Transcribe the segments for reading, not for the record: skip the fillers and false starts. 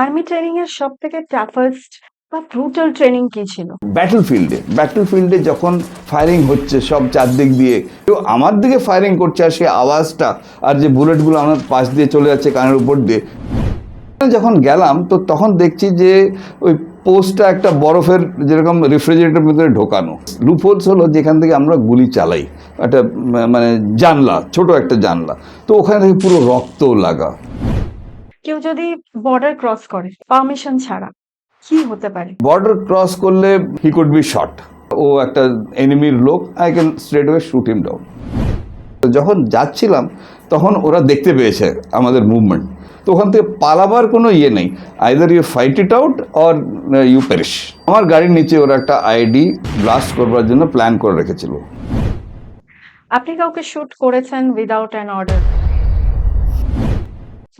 Army training এর সবথেকে toughest বা ব্রুটাল ট্রেনিং কি ছিল? ব্যাটলফিল্ডে যখন ফায়ারিং হচ্ছে সব চারদিক দিয়ে, তো আমার দিকে ফায়ারিং করছে আর সেই আওয়াজটা আর যে বুলেটগুলো আমার পাশ দিয়ে চলে যাচ্ছে কানের উপর দিয়ে, যখন গেলাম তো তখন দেখছি যে ওই পোস্টটা একটা বরফের যেরকম রেফ্রিজারেটরের ভিতরে ঢোকানো। লুপহোলস হলো যেখান থেকে আমরা গুলি চালাই, একটা মানে জানলা, ছোট একটা জানলা, তো ওখানে থেকে পুরো রক্ত লাগা। কেউ যদি বর্ডার ক্রস করে পারমিশন ছাড়া কি হতে পারে? বর্ডার ক্রস করলে হি কুড বি শট। ও একটা এনিমির লোক, I can straight way shoot him down. যখন যাচ্ছিলাম তখন ওরা দেখতে পেয়েছে আমাদের মুভমেন্ট, তো ওখান থেকে পালাবার কোনো ইয়ে নেই, either you fight it out or you perish. আমার গাড়ির নিচে ওরা একটা আইডি ব্লাস্ট করবার জন্য প্ল্যান করে রেখেছিল। আপনি কাউকে শুট করেছেন উইদাউট অ্যান অর্ডার?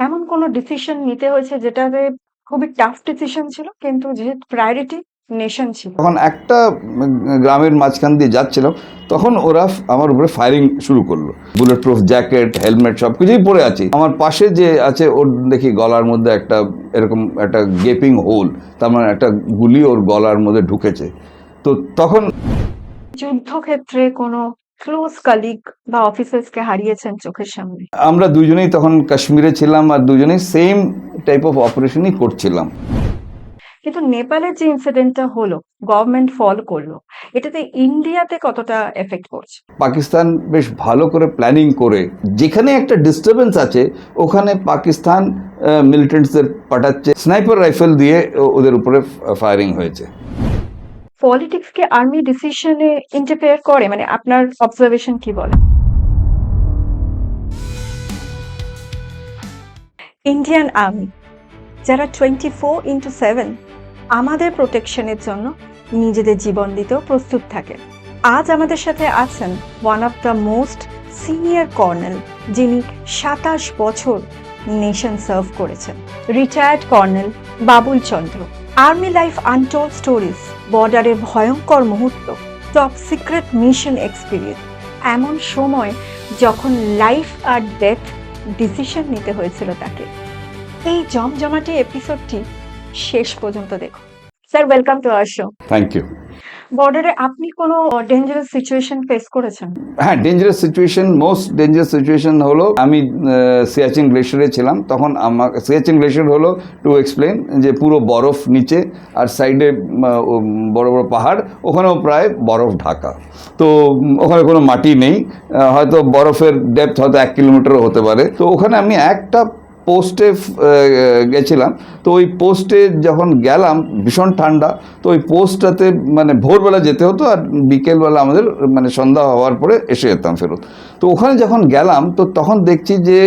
এমন কোনো ডিসিশন নিতে হয়েছে যেটাতে খুবই টাফ ডিসিশন ছিল কিন্তু যেহেতু প্রায়োরিটি নেশন ছিল? তখন একটা গ্রামের মাঝখান দিয়ে যাচ্ছিলাম, তখন ওরা আমার উপরে ফায়ারিং শুরু করলো। বুলেট প্রুফ জ্যাকেট, হেলমেট সব কিছুই পরে আছি। আমার পাশে যে আছে ওর দেখি গলার মধ্যে একটা এরকম একটা গেপিং হোল, তার মানে একটা গুলি ওর গলার মধ্যে ঢুকেছে। তো তখন যুদ্ধক্ষেত্রে কোনো ক্লোজ কালিগ বা অফিসার্সকে হারিয়েছেন চোখের সামনে? আমরা দুজনেই তখন কাশ্মীরে ছিলাম আর দুজনেই সেম টাইপ অফ অপারেশনই করছিলাম। কিন্তু নেপালের যে ইনসিডেন্টটা হলো, গভর্নমেন্ট ফল করলো, এটাতে ইন্ডিয়াতে কতটা এফেক্ট করছে? পাকিস্তান বেশ ভালো করে প্ল্যানিং করে, যেখানে একটা ডিস্টারবেন্স আছে ওখানে পাকিস্তান মিলিটেন্টসদের পাঠাচ্ছে, স্নাইপার রাইফেল দিয়ে ওদের উপরে ফায়ারিং হয়েছে। পলিটিক্স কি আর্মি ডিসিশনে ইন্টারফেয়ার করে? মানে আপনার অবজারভেশন কি বলে? ইন্ডিয়ান আর্মি যারা 24/7 আমাদের প্রোটেকশনের জন্য নিজেদের জীবন দিতেও প্রস্তুত থাকে। আজ আমাদের সাথে আছেন one of the most senior colonel, যিনি 27 বছর নেশন সার্ভ করেছেন, রিটায়ার্ড কর্নেল বাবুল চন্দ্র। আর্মি লাইফ আনটোল্ড স্টোরিজ, বর্ডারের ভয়ঙ্কর মুহূর্ত, টপ সিক্রেট মিশন এক্সপিরিয়েন্স, এমন সময় যখন লাইফ আর ডেথ ডিসিশন নিতে হয়েছিল তাকে। এই জমজমাটি এপিসোডটি শেষ পর্যন্ত দেখো। Sir, welcome to our show. Thank you. বর্ডারে আপনি কোনো ডেঞ্জারাস সিচুয়েশন ফেস করেছেন? হ্যাঁ, dangerous situation, most dangerous situation হলো আমি সিয়াচিন গ্লেশিয়ারে ছিলাম। তখন আমার সিয়াচিন গ্লেশিয়ার হলো, টু এক্সপ্লেন, যে পুরো বরফ নিচে আর সাইডে বড় বড় পাহাড়, ওখানেও প্রায় বরফ ঢাকা। তো ওখানে কোনো মাটি নেই, হয়তো বরফের ডেপথ হয়তো 1 কিলোমিটারও হতে পারে। তো ওখানে আমি একটা পোস্টে গেছিলাম। তো ওই পোস্টে যখন গেলাম ভীষণ ঠান্ডা, তো ওই পোস্টটাতে মানে ভোরবেলা যেতে হতো আর বিকেলবেলা আমাদের মানে সন্ধ্যা হওয়ার পরে এসে যেতাম ফেরত। তো ওখানে যখন গেলাম তো তখন দেখছি যে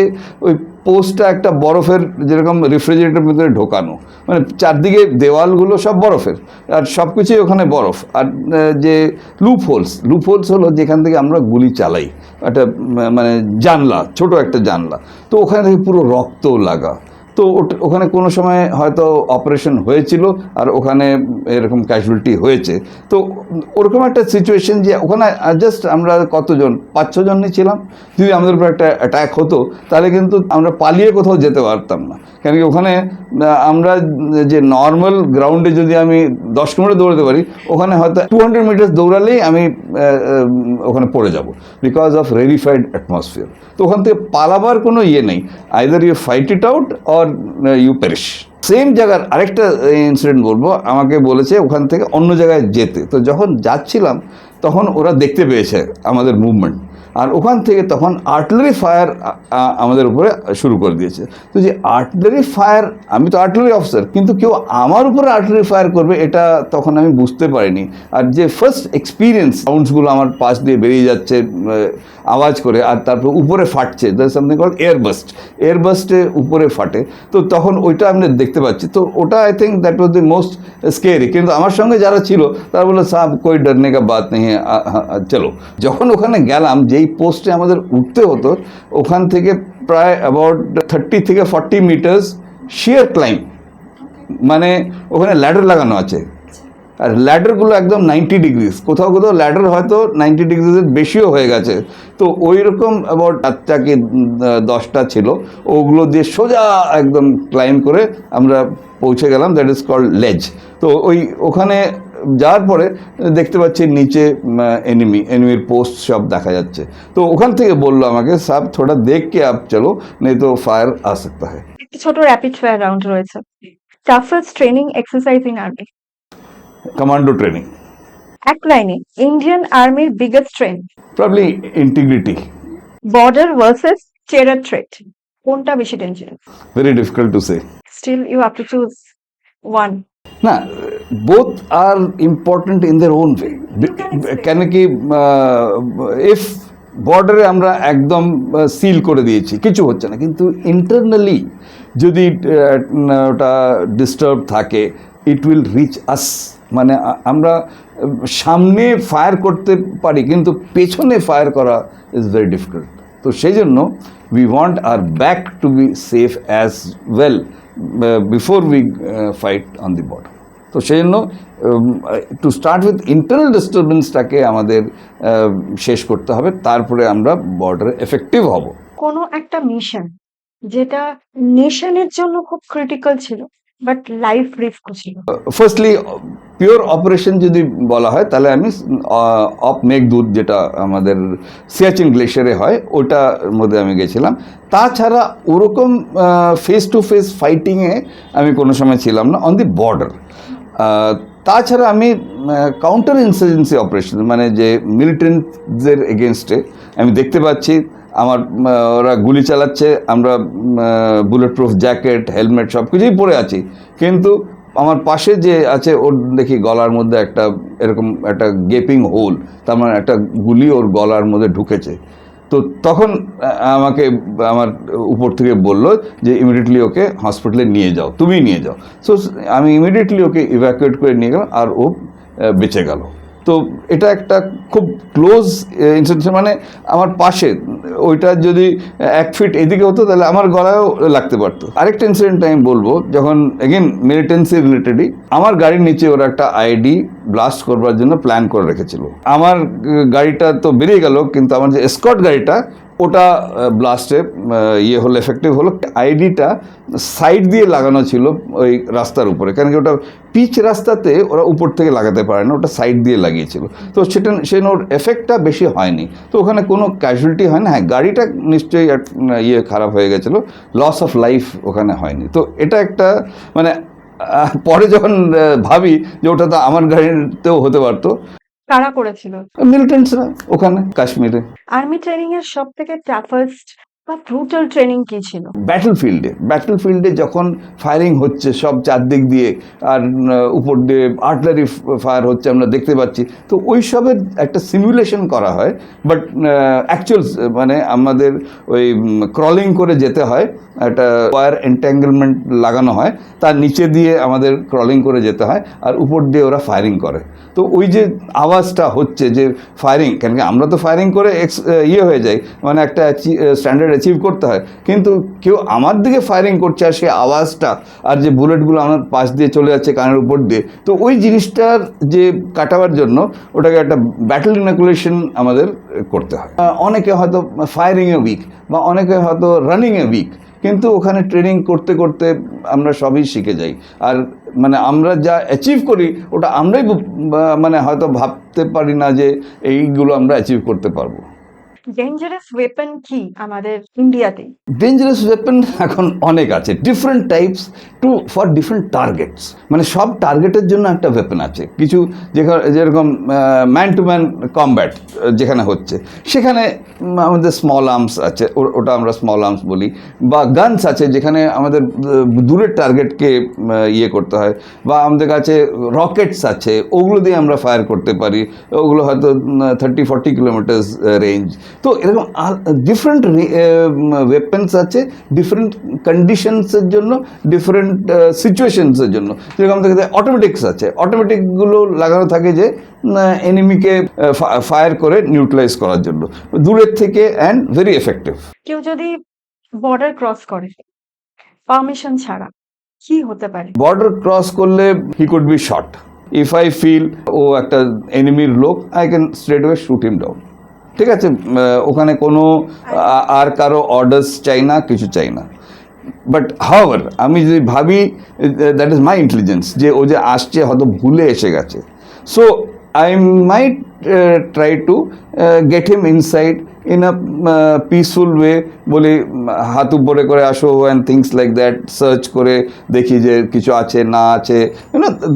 ওই পোস্টটা একটা বরফের যেরকম রেফ্রিজারেটরের ভিতরে ঢোকানো, মানে চারদিকে দেওয়ালগুলো সব বরফের আর সব কিছুই ওখানে বরফ। আর যে লুপহোলস হলো যেখান থেকে আমরা গুলি চালাই, একটা মানে জানলা, ছোট একটা জানলা, তো ওখানে থেকে পুরো রক্ত লাগা। তো ওখানে কোনো সময় হয়তো অপারেশন হয়েছিল আর ওখানে এরকম ক্যাজুয়ালিটি হয়েছে। তো ওরকম একটা সিচুয়েশন যে ওখানে জাস্ট আমরা কতজন, 5-6 জনই ছিলাম। যদি আমাদের উপর একটা অ্যাটাক হতো তাহলে কিন্তু আমরা পালিয়ে কোথাও যেতে পারতাম না, কেন কি ওখানে আমরা যে নর্মাল গ্রাউন্ডে যদি আমি 10 কিলোমিটার দৌড়াতে পারি, ওখানে হয়তো 200 মিটার দৌড়ালেই আমি ওখানে পড়ে যাব, বিকজ অফ রেরিফাইড অ্যাটমসফিয়ার। তো ওখান থেকে পালাবার কোনো ইয়ে নেই, either you fight it out or you perish. Same জায়গার আরেকটা ইনসিডেন্ট বলবো, আমাকে বলেছে ওখান থেকে অন্য জায়গায় যেতে। তো যখন যাচ্ছিলাম তখন ওরা দেখতে পেয়েছে আমাদের মুভমেন্ট, আর ওখান থেকে তখন আর্টিলারি ফায়ার আমাদের উপরে শুরু করে দিয়েছে। তো যে আর্টিলারি ফায়ার, আমি তো আর্টিলারি অফিসার, কিন্তু কেউ আমার উপরে আর্টিলারি ফায়ার করবে এটা তখন আমি বুঝতে পারিনি। আর যে ফার্স্ট এক্সপিরিয়েন্স, সাউন্ডসগুলো আমার পাশ দিয়ে বেরিয়ে যাচ্ছে আওয়াজ করে, আর তারপর উপরে ফাটছে, দ্যাট ইজ সামথিং কল্ড এয়ারবাস্টে উপরে ফাটে। তো তখন ওইটা আমি দেখতে পাচ্ছি। তো ওটা I think that was the most scary. কিন্তু আমার সঙ্গে যারা ছিল তারা বললো, সাব কোই ডরনে কা বাত নেই, চলো। যখন ওখানে গেলাম, যেই পোস্টে আমাদের উঠতে হতো, ওখান থেকে প্রায় অ্যাবাউট 30 থেকে 40 মিটার্স শিয়ার ক্লাইম্ব, মানে ওখানে ল্যাডার লাগানো আছে, আর ল্যাডারগুলো একদম 90 ডিগ্রিজ, কোথাও কোথাও ল্যাডার হয়তো 90 ডিগ্রিজের বেশিও হয়ে গেছে। তো ওই রকম অ্যাবাউট 8টা কি 10টা ছিল, ওগুলো দিয়ে সোজা একদম ক্লাইম্ব করে আমরা পৌঁছে গেলাম, দ্যাট ইজ কল্ড লেজ। তো ওখানে যাওয়ার পরে দেখতে পাচ্ছি নিচে এনিমির পোস্ট সব দেখা যাচ্ছে। তো ওখান থেকে বললো আমাকে, সাব থোড়া দেখ কে আপ চলো, নেই তো ফায়ার আ সকতা হ্যায়। একটি ছোট র্যাপিড ফায়ার রাউন্ড রয়েছে। Toughest training exercise in army. Commando training. এক লাইনে ইন্ডিয়ান আর্মির biggest strength. Probably integrity. Border versus terror threat, কোনটা বেশি dangerous? Very difficult to say. Still you have to choose one. না, both are important in their own way. কেন কি if বর্ডারে আমরা একদম সিল করে দিয়েছি, কিছু হচ্ছে না, কিন্তু ইন্টারনালি যদি ওটা ডিস্টার্ব থাকে, ইট উইল রিচ আস। মানে আমরা সামনে ফায়ার করতে পারি, কিন্তু পেছনে ফায়ার করা ইজ ভেরি ডিফিকাল্ট। তো সেই জন্য we want hour back to be safe as well before we fight on the border. তো সেই জন্য টু স্টার্ট উইথ ইন্টারনাল ডিস্টারবেন্সটাকে আমাদের শেষ করতে হবে, তারপরে আমরা বর্ডারে এফেক্টিভ হব। কোনো একটা মিশন যেটা নেশনের জন্য খুব ক্রিটিক্যাল ছিল, বাট লাইফ রিস্কও ছিল। ফার্স্টলি পিওর অপারেশন যদি বলা হয়, তাহলে আমি অপ মেঘদূত, যেটা আমাদের সিয়াচিন গ্লেশিয়ারে হয়, ওটার মধ্যে আমি গেছিলাম। তাছাড়া ওরকম ফেস টু ফেস ফাইটিংয়ে আমি কোনো সময় ছিলাম না অন দি বর্ডার। তাছাড়া আমি কাউন্টার ইনসার্জেন্সি অপারেশন, মানে যে মিলিটেন্টদের এগেনস্টে আমি দেখতে পাচ্ছি আমার ওরা গুলি চালাচ্ছে, আমরা বুলেট প্রুফ জ্যাকেট, হেলমেট সব কিছুই পরে আছি, কিন্তু আমার পাশে যে আছে ওর দেখি গলার মধ্যে একটা এরকম একটা গেপিং হোল, তার মানে একটা গুলি ওর গলার মধ্যে ঢুকেছে। তো তখন আমাকে আমার উপর থেকে বলল যে ইমিডিয়েটলি ওকে হসপিটালে নিয়ে যাও, তুমি নিয়ে যাও। সো আমি ইমিডিয়েটলি ওকে ইভ্যাকুয়েট করে নিয়ে গেলাম, আর ও বেঁচে গেল। তো এটা একটা খুব ক্লোজ ইনসিডেন্ট, মানে আমার পাশে, ওইটা যদি 1 ফিট এদিকে হতো তাহলে আমার গলায়ও লাগতে পারতো। আরেকটা ইনসিডেন্ট আমি বলবো, যখন এগেন মিলিটেন্সি রিলেটেডই, আমার গাড়ির নিচে ওরা একটা আইডি ব্লাস্ট করবার জন্য প্ল্যান করে রেখেছিল। আমার গাড়িটা তো বেরিয়ে গেল, কিন্তু আমার যে এসকর্ট গাড়িটা, ওটা ব্লাস্টে হলো, এফেক্টিভ হলো। আইডিটা সাইড দিয়ে লাগানো ছিল ওই রাস্তার উপরে, কারণ কি ওটা পিচ রাস্তাতে ওরা উপর থেকে লাগাতে পারে না, ওটা সাইড দিয়ে লাগিয়েছিল। তো সেটা ওর এফেক্টটা বেশি হয়নি, তো ওখানে কোনো ক্যাজুয়ালিটি হয় না। হ্যাঁ, গাড়িটা নিশ্চয়ই খারাপ হয়ে গেছিলো, লস অফ লাইফ ওখানে হয়নি। তো এটা একটা মানে পরে যখন ভাবি যে ওটা তো আমার গাড়িতেও হতে পারতো। কারা করেছিল? মিলিটেন্টসরা ওখানে কাশ্মীরে। আর্মি ট্রেনিং এর সব থেকে টাফেস্ট বা ব্রুটাল ট্রেনিং কি ছিল? ব্যাটলফিল্ডে যখন ফায়ারিং হচ্ছে সব চারদিক দিয়ে, আর উপর দিয়ে আর্টিলারি ফায়ার হচ্ছে, আমরা দেখতে পাচ্ছি। তো ওই সবের একটা সিমুলেশন করা হয়, বাট অ্যাকচুয়াল মানে আমাদের ওই ক্রলিং করে যেতে হয়, একটা ওয়্যার এন্ট্যাঙ্গেলমেন্ট লাগানো হয়, তার নিচে দিয়ে আমাদের ক্রলিং করে যেতে হয়, আর উপর দিয়ে ওরা ফায়ারিং করে। তো ওই যে আওয়াজটা হচ্ছে যে ফায়ারিং, কেন কি আমরা তো ফায়ারিং করে হয়ে যাই, মানে একটা স্ট্যান্ডার্ড অ্যাচিভ করতে হয়, কিন্তু কেউ আমার দিকে ফায়ারিং করছে, আর সেই আওয়াজটা আর যে বুলেটগুলো আমার পাশ দিয়ে চলে যাচ্ছে কানের উপর দিয়ে, তো ওই জিনিসটার যে কাটাবার জন্য ওটাকে একটা ব্যাটল ইনাকুলেশন আমাদের করতে হয়। অনেকে হয়তো ফায়ারিংয়ে উইক, বা অনেকে হয়তো রানিংয়ে উইক, কিন্তু ওখানে ট্রেনিং করতে করতে আমরা সবই শিখে যাই। আর মানে আমরা যা অ্যাচিভ করি ওটা আমরাই মানে হয়তো ভাবতে পারি না যে এইগুলো আমরা অ্যাচিভ করতে পারবো। ডেঞ্জারাস ওয়েপন কি আমাদের ইন্ডিয়াতে? ডেঞ্জারাস ওয়েপন এখন অনেক আছে, different types for different targets. মানে সব টার্গেটের জন্য একটা ওয়েপন আছে। কিছু যেরকম ম্যান টু ম্যান কমব্যাট যেখানে হচ্ছে, সেখানে আমাদের স্মল আর্মস আছে, ওটা আমরা স্মল আর্মস বলি। বা গানস আছে যেখানে আমাদের দূরের টার্গেটকে করতে হয়। বা আমাদের কাছে রকেটস আছে, ওগুলো দিয়ে আমরা ফায়ার করতে পারি, ওগুলো হয়তো 30-40 কিলোমিটার্স রেঞ্জ। তো এরকম ডিফারেন্ট ওয়েপন্স আছে, ডিফারেন্ট কন্ডিশনসের জন্য, ডিফারেন্ট সিচুয়েশনসের জন্য। যেরকম দেখতে অটোমেটিক্স আছে, অটোমেটিকগুলো লাগানো থাকে যে এনিমিকে ফায়ার করে নিউট্রালাইজ করার জন্য দূরের থেকে, অ্যান্ড ভেরি এফেক্টিভ। কেউ যদি বর্ডার ক্রস করে পারমিশন ছাড়া, কি হতে পারে? বর্ডার ক্রস করলে he could be shot. If I feel ও একটা এনিমির লোক, I can straight way shoot him down. ঠিক আছে, ওখানে কোনো আর কারো অর্ডার্স চাই না, কিছু চাই না। বাট হাওয়ার আমি যদি ভাবি দ্যাট ইজ মাই ইন্টেলিজেন্স, যে ও যে আসছে হয়তো ভুলে এসে গেছে, so I might try to get him inside in a peaceful way, বলি হাত উপরে করে আসো and things like that, search করে দেখি যে কিছু আছে না আছে,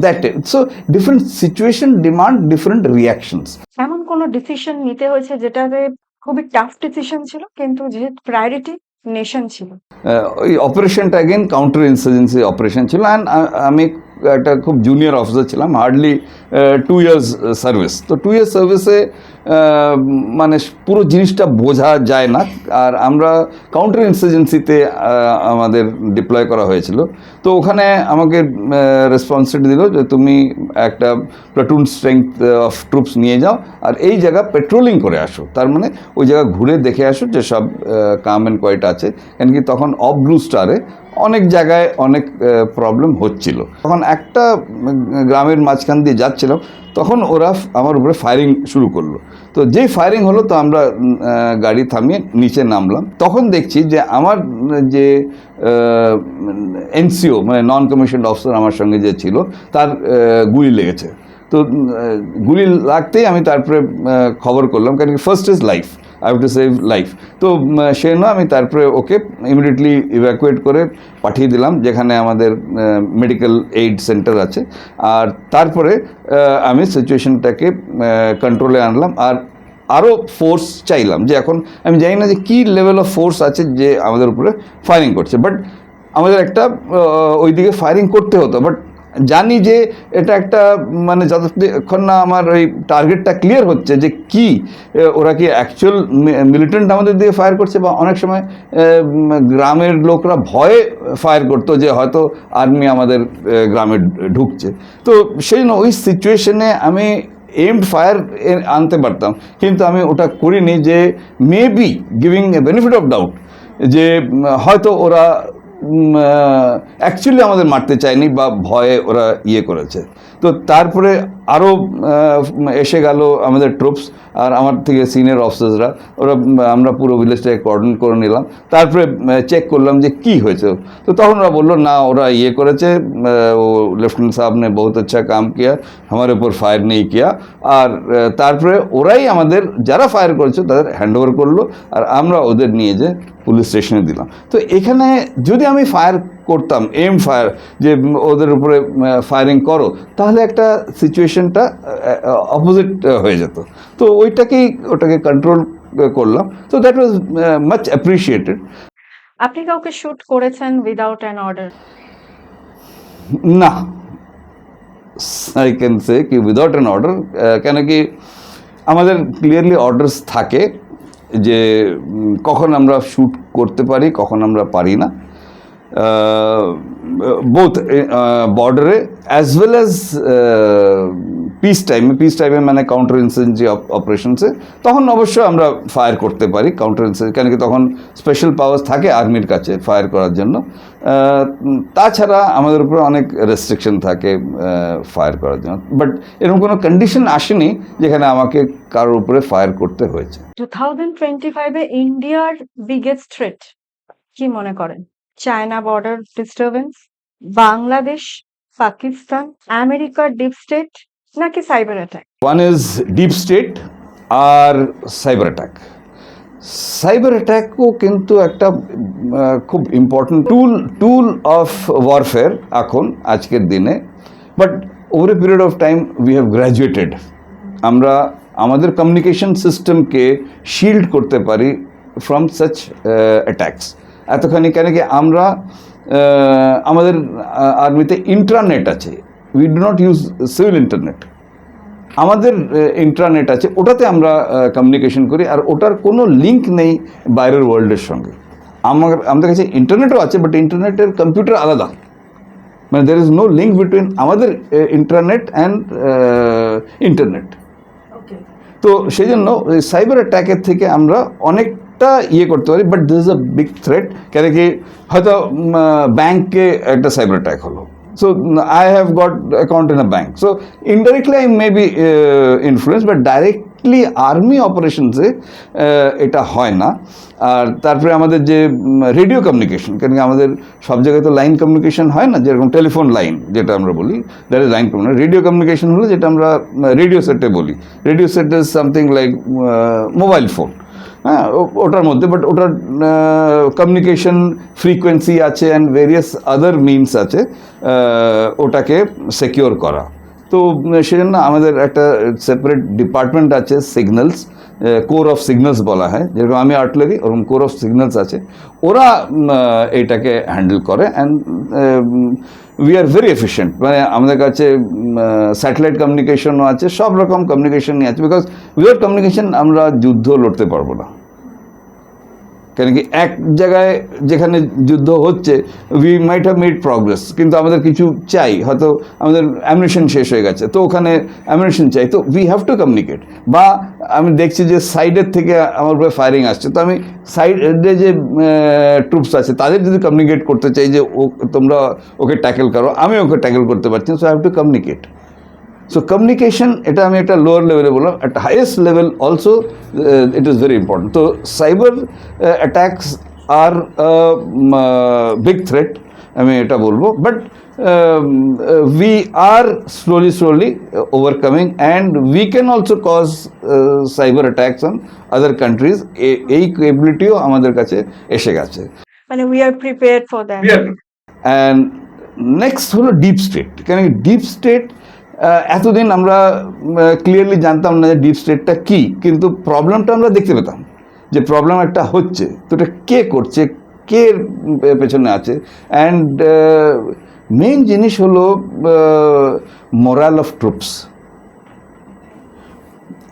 that. So different situation demand different reactions. এমন কোনো ডিসিশন নিতে হয়েছে যেটাতে খুবই টাফ ডিসিশন ছিল, কিন্তু যেহেতু প্রায়োরিটি নেশন ছিল? ওই অপারেশনটা অ্যাগেন কাউন্টার ইনসার্জেন্সি অপারেশন ছিল, অ্যান্ড আমি একটা খুব জুনিয়র অফিসার ছিলাম, হার্ডলি 2 ইয়ার্স সার্ভিস। তো 2 ইয়ার্স সার্ভিসে মানে পুরো জিনিসটা বোঝা যায় না, আর আমরা কাউন্টার ইনসার্জেন্সিতে আমাদের ডিপ্লয় করা হয়েছিল। তো ওখানে আমাকে রেসপন্সিবিলিটি দিল যে তুমি একটা প্লাটুন স্ট্রেংথ অফ ট্রুপস নিয়ে যাও আর এই জায়গা পেট্রোলিং করে আসো, তার মানে ওই জায়গা ঘুরে দেখে আসো যে সব কাম অ্যান্ড কোয়াইট আছে। কেন কি তখন অফ ব্লু স্টারে অনেক জায়গায় অনেক প্রবলেম হচ্ছিল। তখন একটা গ্রামের মাঝখান দিয়ে যাচ্ছিলাম, তখন ওরা আমার উপরে ফায়ারিং শুরু করলো। তো যেই ফায়ারিং হলো, তো আমরা গাড়ি থামিয়ে নিচে নামলাম। তখন দেখছি যে আমার যে এনসিও মানে নন কমিশনড অফিসার আমার সঙ্গে যে ছিল, তার গুলি লেগেছে। তো গুলি লাগতেই আমি তারপরে খবর করলাম, কারণ কি first is life, I have to save life. তো সে নয়, আমি তারপরে ওকে ইমিডিয়েটলি ইভ্যাকুয়েট করে পাঠিয়ে দিলাম যেখানে আমাদের মেডিকেল এইড সেন্টার আছে। আর তারপরে আমি সিচুয়েশনটাকে কন্ট্রোলে আনলাম, আর আরও ফোর্স চাইলাম। যে এখন আমি জানি না যে কী লেভেল অফ ফোর্স আছে যে আমাদের উপরে ফায়ারিং করছে, বাট আমাদের একটা ওইদিকে ফায়ারিং করতে হতো। বাট জানি যে এটা একটা মানে যতক্ষণ না আমার ওই টার্গেটটা ক্লিয়ার হচ্ছে যে কি ওরা কি অ্যাকচুয়াল মিলিটেন্ট আমাদের দিকে ফায়ার করছে, বা অনেক সময় গ্রামের লোকরা ভয়ে ফায়ার করতো যে হয়তো আর্মি আমাদের গ্রামে ঢুকছে। তো সেই জন্য ওই সিচুয়েশনে আমি এইমড ফায়ার আনতে পারতাম, কিন্তু আমি ওটা করিনি, যে maybe giving a benefit of doubt যে হয়তো ওরা অ্যাকচুয়ালি আমাদের মারতে চায়নি বা ভয়ে ওরা ইয়ে করেছে। তো তারপরে আরও এসে গেল আমাদের ট্রুপস আর আমার থেকে সিনিয়র অফিসার্সরা, ওরা আমরা পুরো ভিলেজটাকে কর্ডন করে নিলাম। তারপরে চেক করলাম যে কি হয়েছে। তো তখন ওরা বললো না, ওরা ইয়ে করেছে, ও লেফটেন্যান্ট সাহেব ने बहुत अच्छा काम किया, हमारे ऊपर फायर नहीं किया। আর তারপরে ওরাই আমাদের যারা ফায়ার করেছে তাদের হ্যান্ডওভার করলো, আর আমরা ওদের নিয়ে যে পুলিশ স্টেশনে দিলাম। তো এখানে যদি আমি ফায়ার করতাম, এম ফায়ার, যে ওদের উপরে ফায়ারিং করো, তাহলে একটা সিচুয়েশনটা অপোজিট হয়ে যেত। তো ওটাকে কন্ট্রোল করলাম। তো দ্যাট ওয়াজ মাচ অ্যাপ্রিসিয়েটেড। আপনি কাউকে শুট করেছেন উইদাউট অ্যান অর্ডার? না, আই ক্যান সে কি উইদাউট অ্যান অর্ডার। কেন কি আমাদের ক্লিয়ারলি অর্ডার্স থাকে যে কখন আমরা শ্যুট করতে পারি, কখন আমরা পারি না, বোথ বর্ডারে অ্যাজ ওয়েল অ্যাজ পিস টাইমে মানে কাউন্টার ইনসার্জেন্সি অপারেশনসে, তখন অবশ্যই আমরা ফায়ার করতে পারি কাউন্টার ইনসার্জেন্সি, কেন কি তখন স্পেশাল পাওয়ার্স থাকে আর্মির কাছে ফায়ার করার জন্য। তাছাড়া আমাদের উপরে অনেক রেস্ট্রিকশন থাকে ফায়ার করার জন্য, বাট এরকম কোনো কন্ডিশন আসেনি যেখানে আমাকে কারোর উপরে ফায়ার করতে হয়েছে। 2025-এ ইন্ডিয়ার বিগেস্ট থ্রেট কি মনে করেন? China border disturbance, Bangladesh, Pakistan, আমেরিকার ডিপ স্টেট, নাকি cyber attack? One is deep state আর সাইবার অ্যাটাক। সাইবার অ্যাটাকও কিন্তু একটা খুব ইম্পর্টেন্ট টুল অফ ওয়ারফেয়ার এখন আজকের দিনে, but over a period of time we have graduated. আমরা আমাদের কমিউনিকেশন সিস্টেমকে শিল্ড করতে পারি ফ্রম সাচ অ্যাটাকস এতখানি। কেন কি আমরা আমাদের আর্মিতে ইন্ট্রানেট আছে, we do not use civil internet, আমাদের ইন্ট্রানেট আছে, ওটাতে আমরা কমিউনিকেশন করি, আর ওটার কোনো লিঙ্ক নেই বাইরের ওয়ার্ল্ডের সঙ্গে। আমাদের কাছে ইন্টারনেটও আছে, বাট ইন্টারনেটের কম্পিউটার আলাদা, মানে there is no link between আমাদের ইন্টারনেট অ্যান্ড ইন্টারনেট। তো সেই জন্য সাইবার অ্যাট্যাকের থেকে আমরা অনেকটা ইয়ে করতে পারি, but this is a big threat. কেন কি হয়তো ব্যাংকে একটা সাইবার অ্যাট্যাক হলো, So I have got account in a bank. So indirectly I may be influenced, but directly army operations এটা হয় না। আর তারপরে আমাদের যে রেডিও কমিউনিকেশন, কেন কি আমাদের সব জায়গায় তো লাইন কমিউনিকেশন হয় না, যেরকম টেলিফোন লাইন যেটা আমরা বলি, that is line communication. Radio communication হলো যেটা আমরা রেডিও সেটে বলি। Radio set is something like mobile phone, হ্যাঁ, ওটার মধ্যে, বাট ওটার কমিউনিকেশন ফ্রিকোয়েন্সি আছে অ্যান্ড ভেরিয়াস আদার মিনস আছে ওটাকে সিকিওর করা। তো সেজন্য আমাদের একটা সেপারেট ডিপার্টমেন্ট আছে, সিগন্যালস, কোর অফ সিগন্যালস বলা হয়, যেরকম আমি আর্টিলারি, ওরকম কোর অফ সিগন্যালস আছে, ওরা এইটাকে হ্যান্ডেল করে। And we are very efficient, মানে আমাদের কাছে স্যাটেলাইট কমিউনিকেশনও আছে, সব রকম কমিউনিকেশনই আছে, বিকজ উইদাউট কমিউনিকেশন আমরা যুদ্ধ লড়তে পারবো না। কেন কি এক জায়গায় যেখানে যুদ্ধ হচ্ছে, we might have made progress, কিন্তু আমাদের কিছু চাই, হয়তো আমাদের অ্যামিউনিশন শেষ হয়ে গেছে, তো ওখানে অ্যামিউনিশন চাই, তো উই হ্যাভ টু কমিউনিকেট। বা আমি দেখছি যে সাইডের থেকে আমার উপরে ফায়ারিং আসছে, তো আমি সাইডে যে ট্রুপস আছে তাদের যদি কমিউনিকেট করতে চাই যে তোমরা ওকে ট্যাকেল করো, আমি ওকে ট্যাকেল করতে পারছি না, so I have to communicate. So communication, এটা আমি একটা লোয়ার লেভেলে বললাম, একটা highest level also it is very important. তো cyber attacks are big threat, আমি এটা বলবো, but we are slowly overcoming and we can also cause cyber attacks on other countries. এই কেবিলিটিও আমাদের কাছে এসে গেছে, মানে we are prepared for that. And next হলো ডিপ স্টেট। কেন ডিপ স্টেট এতদিন আমরা ক্লিয়ারলি জানতাম না যে ডিপ স্টেটটা কী, কিন্তু প্রবলেমটা আমরা দেখতে পেতাম যে প্রবলেম একটা হচ্ছে, তো এটা কে করছে, কে পেছনে আছে। অ্যান্ড মেইন জিনিস হলো মোরাল অফ ট্রুপস।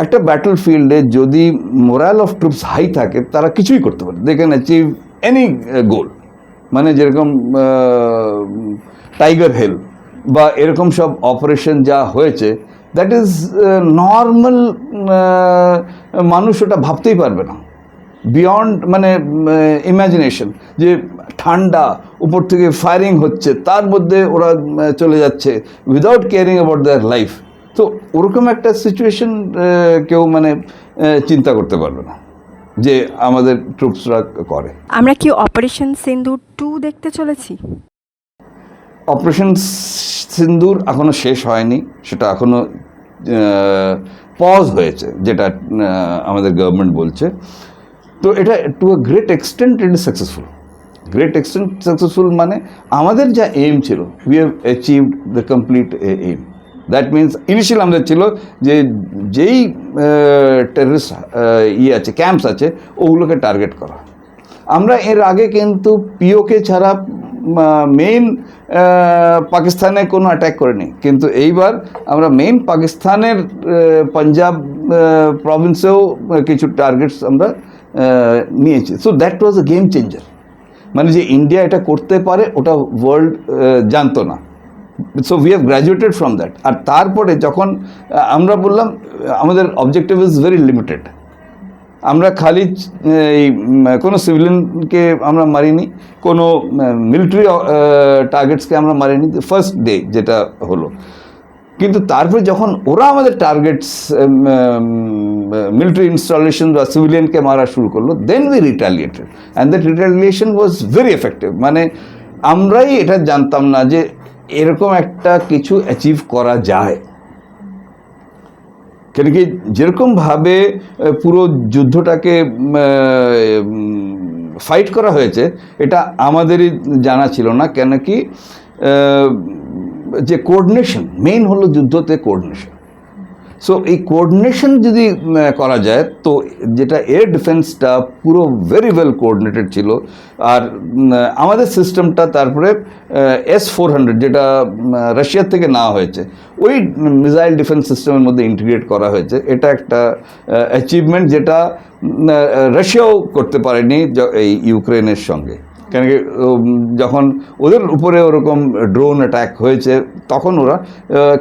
একটা ব্যাটল ফিল্ডে যদি মোরাল অফ ট্রুপস হাই থাকে, তারা কিছুই করতে পারে, দে ক্যান অ্যাচিভ এনি গোল। মানে যেরকম টাইগার হিল বা এরকম সব অপারেশন যা হয়েছে, দ্যাট ইজ নর্মাল মানুষ ওটা ভাবতেই পারবে না, বিয়ন্ড মানে ইমাজিনেশন, যে ঠান্ডা উপর থেকে ফায়ারিং হচ্ছে, তার মধ্যে ওরা চলে যাচ্ছে without caring about their life. তো ওরকম একটা সিচুয়েশন কেউ মানে চিন্তা করতে পারবে না যে আমাদের ট্রুপসরা করে। আমরা কি অপারেশন সিন্দুর 2 দেখতে চলেছি? অপারেশন সিন্দুর এখনো শেষ হয়নি, সেটা এখনো পজ হয়েছে, যেটা আমাদের গভর্নমেন্ট বলছে। তো এটা to a great extent it is successful. Great extent successful মানে আমাদের যা এইম ছিল, we have achieved the complete aim. That means initial আমাদের ছিল যে যেই টেররিস্ট আছে, ক্যাম্পস আছে, ওগুলোকে টার্গেট করা। আমরা এর আগে কিন্তু পিওকে ছাড়া মেইন পাকিস্তানে কোনো অ্যাটাক করিনি, কিন্তু এইবার আমরা মেইন পাকিস্তানের পাঞ্জাব প্রভিন্সেও কিছু টার্গেটস আমরা নিয়েছি। So that was A game changer, মানে যে ইন্ডিয়া এটা করতে পারে ওটা ওয়ার্ল্ড জানতো না। So we have graduated from that. আর তারপরে যখন আমরা বললাম আমাদের অবজেক্টিভ ইজ ভেরি লিমিটেড, আমরা খালি এই কোনো সিভিলিয়ানকে আমরা মারিনি, কোনো মিলিটারি টার্গেটসকে আমরা মারিনি ফার্স্ট ডে যেটা হলো। কিন্তু তারপরে যখন ওরা আমাদের টার্গেটস মিলিটারি ইনস্টলেশন বা সিভিলিয়ানকে মারা শুরু করলো, then we retaliated and that retaliation was very effective. মানে আমরাই এটা জানতাম না যে এরকম একটা কিছু অ্যাচিভ করা যায়। কেন কি যেরকমভাবে পুরো যুদ্ধটাকে ফাইট করা হয়েছে, এটা আমাদেরই জানা ছিল না। কেন কি যে কোঅর্ডিনেশন, মেইন হলো যুদ্ধতে কোঅর্ডিনেশন। সো এই কোঅর্ডিনেশন যদি করা যায়, তো যেটা এয়ার ডিফেন্সটা পুরো ভেরি ওয়েল কোঅর্ডিনেটেড ছিল। আর আমাদের সিস্টেমটা তারপরে S-400 যেটা রাশিয়ার থেকে নেওয়া হয়েছে, ওই মিসাইল ডিফেন্স সিস্টেমের মধ্যে ইন্টিগ্রেট করা হয়েছে। এটা একটা অ্যাচিভমেন্ট যেটা রাশিয়াও করতে পারেনি এই ইউক্রেনের সঙ্গে। কেন কি যখন ওদের উপরে ওরকম ড্রোন অ্যাটাক হয়েছে, তখন ওরা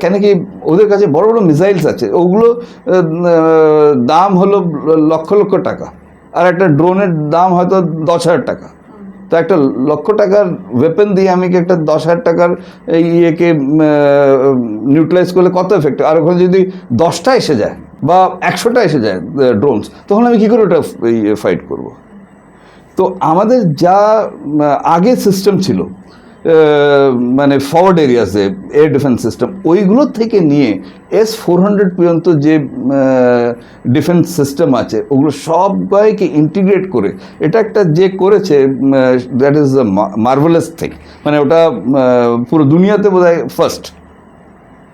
কেন কি ওদের কাছে বড় বড় মিসাইলস আছে, ওগুলো দাম হলো লক্ষ লক্ষ টাকা, আর একটা ড্রোনের দাম হয়তো 10,000 টাকা। তো একটা লক্ষ টাকার ওয়েপেন দিয়ে আমি কি একটা 10,000 টাকার এই ইয়েকে নিউট্রালাইজ করলে কত এফেক্ট, আর ওখানে যদি 10টা এসে যায় বা 100টা এসে যায় ড্রোনস, তখন আমি কী করে ওটা ফাইট করব? তো আমাদের যা আগে সিস্টেম ছিল মানে ফরওয়ার্ড এরিয়াসে এয়ার ডিফেন্স সিস্টেম, ওইগুলো থেকে নিয়ে S-400 পর্যন্ত যে ডিফেন্স সিস্টেম আছে ওগুলো সবাইকে ইন্টিগ্রেট করে এটা একটা যে করেছে, that is the marvellous thing. মানে ওটা পুরো দুনিয়াতে বোধহয় ফার্স্ট।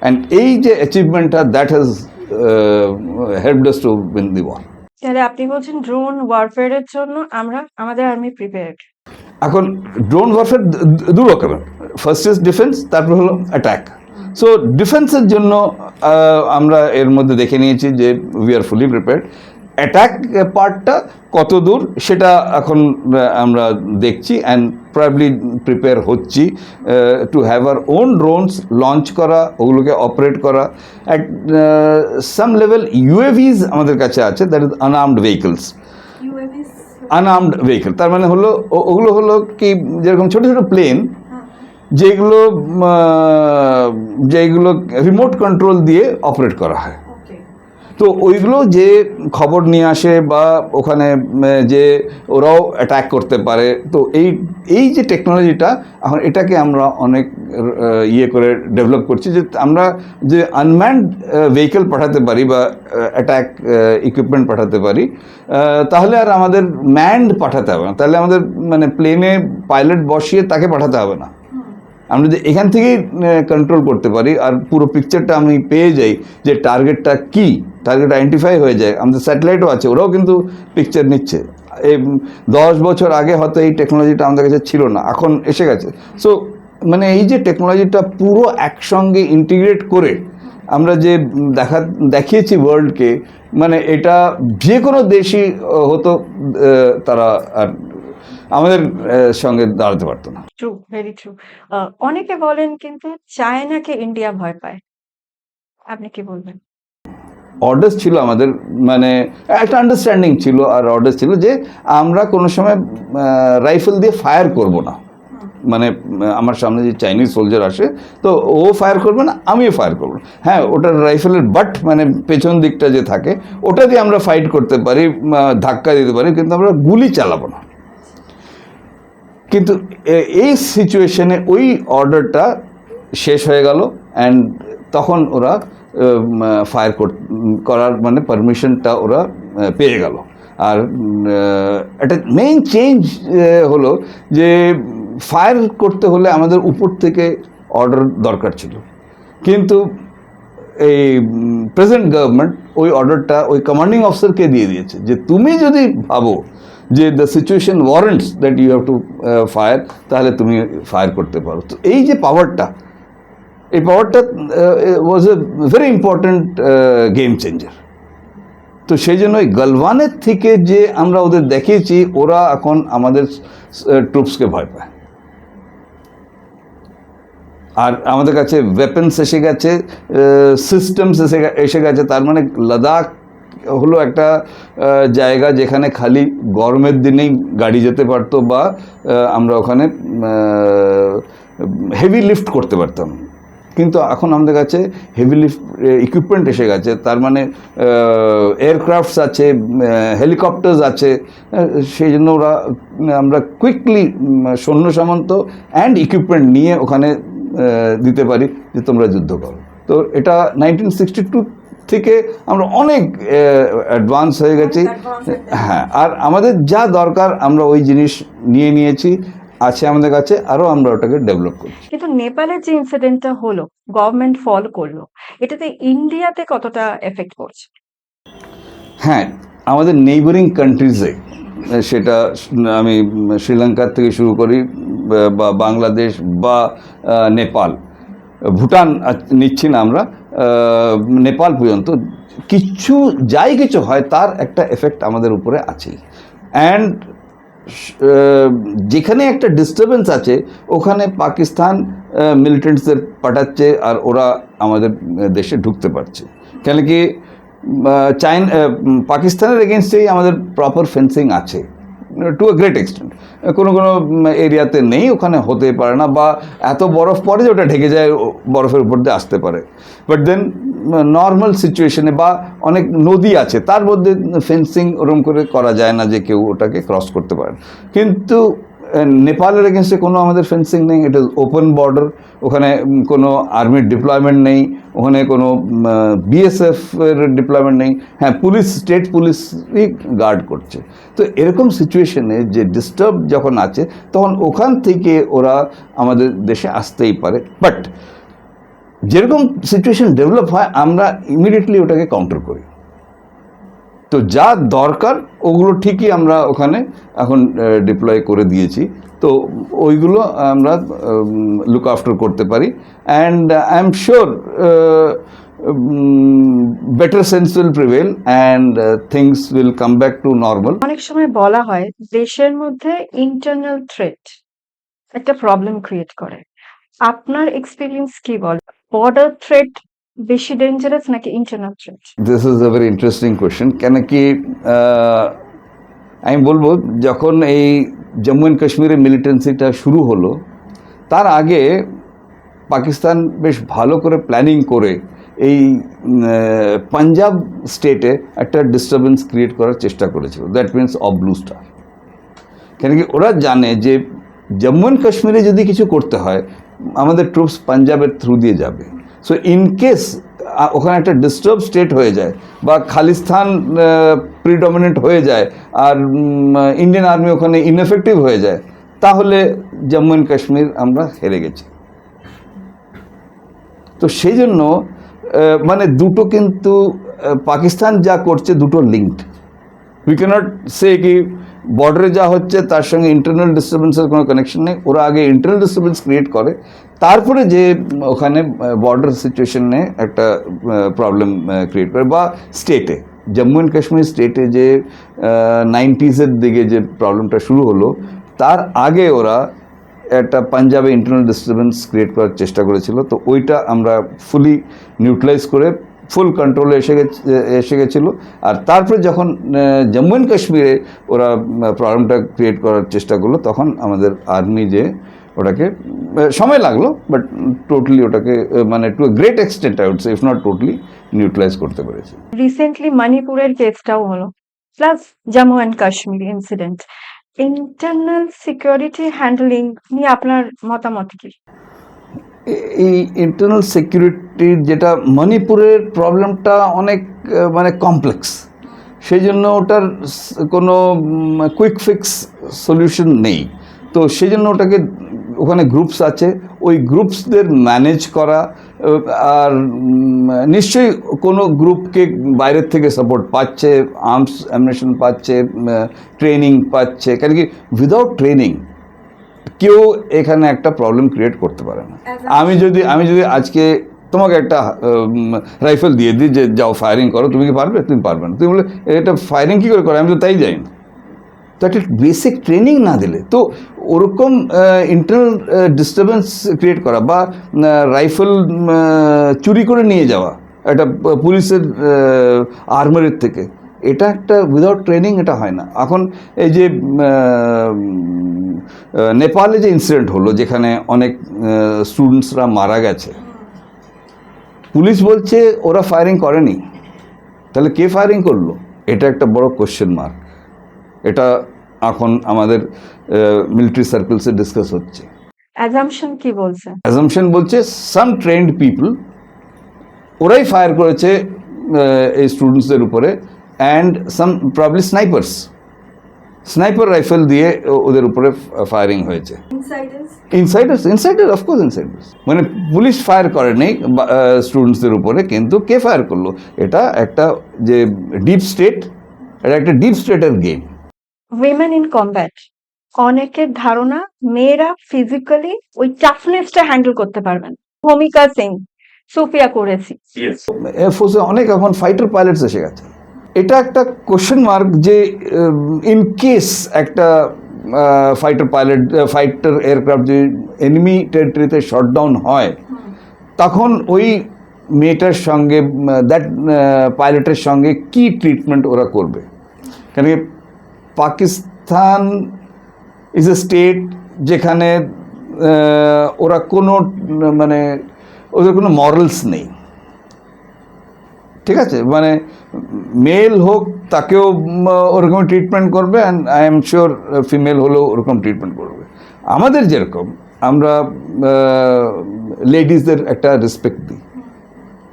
অ্যান্ড এই যে অ্যাচিভমেন্টটা, that has helped us to win the war. তাহলে আপনি বলছেন ড্রোন ওয়ারফেয়ারের জন্য আমাদের আর্মি প্রিপেয়ার্ড। এখন ড্রোন ওয়ারফেয়ার দু রকমের, ফার্স্ট ইজ ডিফেন্স, তারপর হলো অ্যাটাক। সো ডিফেন্সের জন্য আমরা এর মধ্যে দেখে নিয়েছি যে we are fully prepared. Attack পার্টটা কত দূর সেটা এখন আমরা দেখছি, অ্যান্ড প্রবাবলি প্রিপেয়ার হচ্ছি to have our own drones launch করা, ওগুলোকে অপারেট করা। অ্যাট সাম লেভেল ইউএভিজ আমাদের কাছে আছে, that is unarmed vehicles. Unarmed vehicle তার মানে হলো ওগুলো হলো কি, যেরকম ছোটো ছোটো প্লেন যেগুলো রিমোট কন্ট্রোল দিয়ে অপারেট করা হয়। তো ওইগুলো যে খবর নিয়ে আসে বা ওখানে যে ওরাও অ্যাটাক করতে পারে। তো এই যে টেকনোলজিটা এখন এটাকে আমরা অনেক ইয়ে করে ডেভেলপ করছি, যে আমরা যে আনম্যান্ড ভেহিকেল পাঠাতে পারি বা অ্যাটাক ইকুইপমেন্ট পাঠাতে পারি, তাহলে আর আমাদের ম্যান্ড পাঠাতে হবে না। তাহলে আমাদের মানে প্লেনে পাইলট বসিয়ে তাকে পাঠাতে হবে না। আমরা যদি এখান থেকেই কন্ট্রোল করতে পারি আর পুরো পিকচারটা আমি পেয়ে যাই যে টার্গেটটা কী, টার্গেট আইডেন্টিফাই হয়ে যায়। আমাদের স্যাটেলাইটও আছে, ওরাও কিন্তু পিকচার নিচ্ছে। এই 10 বছর আগে হয়তো এই টেকনোলজিটা আমাদের কাছে ছিল না, এখন এসে গেছে। সো মানে এই যে টেকনোলজিটা পুরো একসঙ্গে ইন্টিগ্রেট করে আমরা যে দেখিয়েছি ওয়ার্ল্ডকে, মানে এটা যে কোনো দেশই হতো তারা আর আমাদের সঙ্গে দাঁড়াতে পারতো না। True, very true. অনেকে বলেন কিন্তু চায়নাকে ইন্ডিয়া ভয় পায়, আপনি কি বলবেন? অর্ডার্স ছিল আমাদের, মানে একটা আন্ডারস্ট্যান্ডিং ছিল আর অর্ডার্স ছিল যে আমরা কোনো সময় রাইফেল দিয়ে ফায়ার করব না। মানে আমার সামনে যে চাইনিজ সোলজার আসে, তো ও ফায়ার করবে না, আমিও ফায়ার করবো না। হ্যাঁ, ওটার রাইফেলের বাট মানে পেছন দিকটা যে থাকে ওটা দিয়ে আমরা ফাইট করতে পারি, ধাক্কা দিতে পারি, কিন্তু আমরা গুলি চালাবো না। কিন্তু এই সিচুয়েশনে ওই অর্ডারটা শেষ হয়ে গেল, অ্যান্ড তখন ওরা ফায়ার করার মানে পারমিশনটা ওরা পেয়ে গেল। আর একটা মেইন চেঞ্জ হলো যে ফায়ার করতে হলে আমাদের উপর থেকে অর্ডার দরকার ছিল, কিন্তু এই প্রেজেন্ট গভর্নমেন্ট ওই অর্ডারটা ওই কমান্ডিং অফিসারকে দিয়ে দিয়েছে যে তুমি যদি ভাবো যে the situation warrants that you have to fire, তাহলে তুমি ফায়ার করতে পারো। তো এই যে পাওয়ারটা, এই পাওয়ারটা was a very important game changer. তো সেই জন্য ওই গালওয়ানের থেকে যে আমরা ওদের দেখিয়েছি, ওরা এখন আমাদের ট্রুপসকে ভয় পায়। আর আমাদের কাছে ওয়েপন্স এসে গেছে, সিস্টেমস এসে গেছে। তার মানে লাদাখ হলো একটা জায়গা যেখানে খালি গরমের দিনেই গাড়ি যেতে পারতো বা আমরা ওখানে হেভি লিফট করতে পারতাম, কিন্তু এখন আমাদের কাছে হেভি লিফট ইকুইপমেন্ট এসে গেছে। তার মানে এয়ারক্রাফটস আছে, হেলিকপ্টার্স আছে। সেই জন্য আমরা কুইকলি সৈন্য সামন্ত অ্যান্ড ইকুইপমেন্ট নিয়ে ওখানে দিতে পারি যে তোমরা যুদ্ধ করো। তো এটা 1962 থেকে আমরা অনেক অ্যাডভান্স হয়ে গেছি। হ্যাঁ, আর আমাদের যা দরকার আমরা ওই জিনিস নিয়ে নিয়েছি, আছে আমাদের কাছে, আরও আমরা ওটাকে ডেভেলপ করছি। কিন্তু নেপালের যে ইনসিডেন্টটা হলো, গভর্নমেন্ট ফল করলো, এটাতে ইন্ডিয়াতে কতটা এফেক্ট করছে? হ্যাঁ, আমাদের নেইবারিং কান্ট্রিজে, সেটা আমি শ্রীলঙ্কার থেকে শুরু করি বা বাংলাদেশ বা নেপাল, ভুটান নিচ্ছি না আমরা, নেপাল পর্যন্ত কিছু হয় তার একটা এফেক্ট আমাদের উপরে আছেই। অ্যান্ড যেখানে একটা ডিস্টারবেন্স আছে ওখানে পাকিস্তান মিলিটেন্টসদের পাঠাচ্ছে আর ওরা আমাদের দেশে ঢুকতে পারছে। কেন কি পাকিস্তানের এগেনস্টেই আমাদের প্রপার ফেন্সিং আছে, টু আ গ্রেট এক্সটেন্ট। কোনো কোনো এরিয়াতে নেই, ওখানে হতে পারে না, বা এত বরফ পড়ে যে ওটা ঢেকে যায়, বরফের উপর দিয়ে আসতে পারে। বাট দেন নর্মাল সিচুয়েশনে বা অনেক নদী আছে তার মধ্যে ফেন্সিং ওরম করে করা যায় না যে কেউ ওটাকে ক্রস করতে পারে। কিন্তু নেপালের এগেনস্টে কোনো আমাদের ফেন্সিং নেই, এটা ওপেন বর্ডার, ওখানে কোনো আর্মির ডিপ্লয়মেন্ট নেই, ওখানে কোনো বিএসএফ এর ডিপ্লয়মেন্ট নেই। হ্যাঁ, পুলিশ, স্টেট পুলিশই গার্ড করছে। তো এরকম সিচুয়েশনে যে ডিস্টার্ব যখন আছে তখন ওখান থেকে ওরা আমাদের দেশে আসতেই পারে। বাট যেরকম সিচুয়েশন ডেভেলপ হয় আমরা ইমিডিয়েটলি ওটাকে কাউন্টার করি। তো যা দরকার ওগুলো ঠিকই আমরা ওখানে এখন ডিপ্লয় করে দিয়েছি। তো ওইগুলো আমরা লুক আফটার করতে পারি। And I am sure better sense will prevail and things will come back to normal. অনেক সময় বলা হয় দেশের মধ্যে ইন্টারনাল থ্রেট একটা প্রবলেম ক্রিয়েট করে। আপনার এক্সপিরিয়েন্স কি বলে, বর্ডার থ্রেট বেশি ডেঞ্জারাস নাকি internal threat? This is a very interesting question. কেন কি আমি বলবো, যখন এই জম্মু অ্যান্ড কাশ্মীরের মিলিটেন্সিটা শুরু হলো তার আগে পাকিস্তান বেশ ভালো করে প্ল্যানিং করে এই পাঞ্জাব স্টেটে একটা ডিস্টারবেন্স ক্রিয়েট করার চেষ্টা করেছিল, that means of blue star. কেন কি ওরা জানে যে জম্মু অ্যান্ড কাশ্মীরে যদি কিছু করতে হয় আমাদের ট্রুপস পাঞ্জাবের থ্রু দিয়ে যাবে। সো ইন কেস ওখানে একটা ডিস্টার্ব স্টেট হয়ে যায় বা খালিস্তান প্রিডমিনেন্ট হয়ে যায় আর ইন্ডিয়ান আর্মি ওখানে ইনএফেক্টিভ হয়ে যায়, তাহলে জম্মু অ্যান্ড কাশ্মীর আমরা হেরে গেছি। তো সেই জন্য মানে দুটো কিন্তু পাকিস্তান যা করছে দুটো লিঙ্কড। উই ক্যানট সে কি বর্ডারে যা হচ্ছে তার সঙ্গে ইন্টারনাল ডিস্টারবেন্সের কোনো কানেকশন নেই। ওরা আগে ইন্টারনাল ডিস্টারবেন্স ক্রিয়েট করে, তারপরে যে ওখানে বর্ডার সিচুয়েশনে একটা প্রবলেম ক্রিয়েট করে। বা স্টেটে, জম্মু অ্যান্ড কাশ্মীর স্টেটে যে 90s দিকে যে প্রবলেমটা শুরু হলো তার আগে ওরা একটা পাঞ্জাবে ইন্টারনাল ডিস্টারবেন্স ক্রিয়েট করার চেষ্টা করেছিল। তো ওইটা আমরা ফুলি নিউট্রালাইজ করে ফুল কন্ট্রোলে এসে গেছিলো। আর তারপরে যখন জম্মু অ্যান্ড কাশ্মীরে ওরা প্রবলেমটা ক্রিয়েট করার চেষ্টা করলো তখন আমাদের আর্মি যে ওটাকে সময় লাগলো, বাট টোটালি ওটাকে মানে to a great extent I would say, if not totally neutralize করতে পেরেছে। রিসেন্টলি মণিপুরের কেসটাও হলো, plus Jammu and Kashmir incident. Internal security handling নিয়ে আপনার মতামত কি? এই ইন্টারনাল সিকিউরিটির যেটা মণিপুরের প্রবলেমটা অনেক মানে কমপ্লেক্স, সেই জন্য ওটার কোনো কুইক ফিক্স সলিউশন নেই। তো সেই জন্য ওটাকে ওখানে গ্রুপস আছে, ওই গ্রুপসদের ম্যানেজ করা, আর নিশ্চয়ই কোনো গ্রুপকে বাইরের থেকে সাপোর্ট পাচ্ছে, আর্মস অ্যামিনেশন পাচ্ছে, ট্রেনিং পাচ্ছে। কেন কি উইদাউট ট্রেনিং কেউ এখানে একটা প্রবলেম ক্রিয়েট করতে পারে না। আমি যদি আজকে তোমাকে একটা রাইফেল দিয়ে দিই যে যাও ফায়ারিং করো, তুমি কি পারবে? তুমি পারবে না। তুমি বলে এটা ফায়ারিং কী করে করো, আমি তো তাই জানি না। তো একটা বেসিক ট্রেনিং না দিলে তো ওরকম ইন্টারনাল ডিস্টারবেন্স ক্রিয়েট করা বা রাইফেল চুরি করে নিয়ে যাওয়া একটা পুলিশের আর্মারির থেকে, এটা একটা উইদাউট ট্রেনিং এটা হয় না। এখন এই যে নেপালে যে ইনসিডেন্ট হলো যেখানে অনেক স্টুডেন্টসরা মারা গেছে, পুলিশ বলছে ওরা ফায়ারিং করেনি, তাহলে কে ফায়ারিং করলো? এটা একটা বড় কোশ্চেন মার্ক। এটা এখন আমাদের মিলিটারি সার্কেলসে ডিসকাস হচ্ছে। অ্যাজাম্পশন কি বলছে? অ্যাজাম্পশন বলছে সাম ট্রেন্ড পিপল ওরাই ফায়ার করেছে এই স্টুডেন্টসদের উপরে, and some probably sniper rifle দিয়ে ওদের উপরে ফায়ারিং হয়েছে। ইনসাইডার্স অফকোর্স ইনসাইডার্স, মানে পুলিশ ফায়ার করেনি স্টুডেন্টসদের উপরে, কিন্তু কে ফায়ার করলো? এটা একটা যে ডিপ স্টেট, এটা একটা ডিপ স্টেটের গেম। উইমেন ইন কমব্যাট, অনেকের ধারণা মেয়েরা ফিজিক্যালি ওই টাফনেসটা হ্যান্ডেল করতে পারবেন। ভূমিকা সিং, সুফিয়া কুরেশি, এয়ারফোর্সে অনেক এখন ফাইটার পাইলটস এসে গেছে। এটা একটা কোশ্চেন মার্ক যে ইন কেস একটা ফাইটার এয়ারক্রাফট যদি এনিমি টেরিটরিতে শটডাউন হয়, তখন ওই মেয়েটার সঙ্গে দ্যাট পাইলটের সঙ্গে কি ট্রিটমেন্ট ওরা করবে? কেন পাকিস্তান ইজ এ স্টেট যেখানে ওরা কোনো মানে ওদের কোনো মরালস নেই, ঠিক আছে, মানে মেল হোক তাকেও ওরকম ট্রিটমেন্ট করবে, and I am sure female হলেও ওরকম ট্রিটমেন্ট করবে। আমাদের যেরকম আমরা লেডিসদের একটা রেসপেক্ট দিই,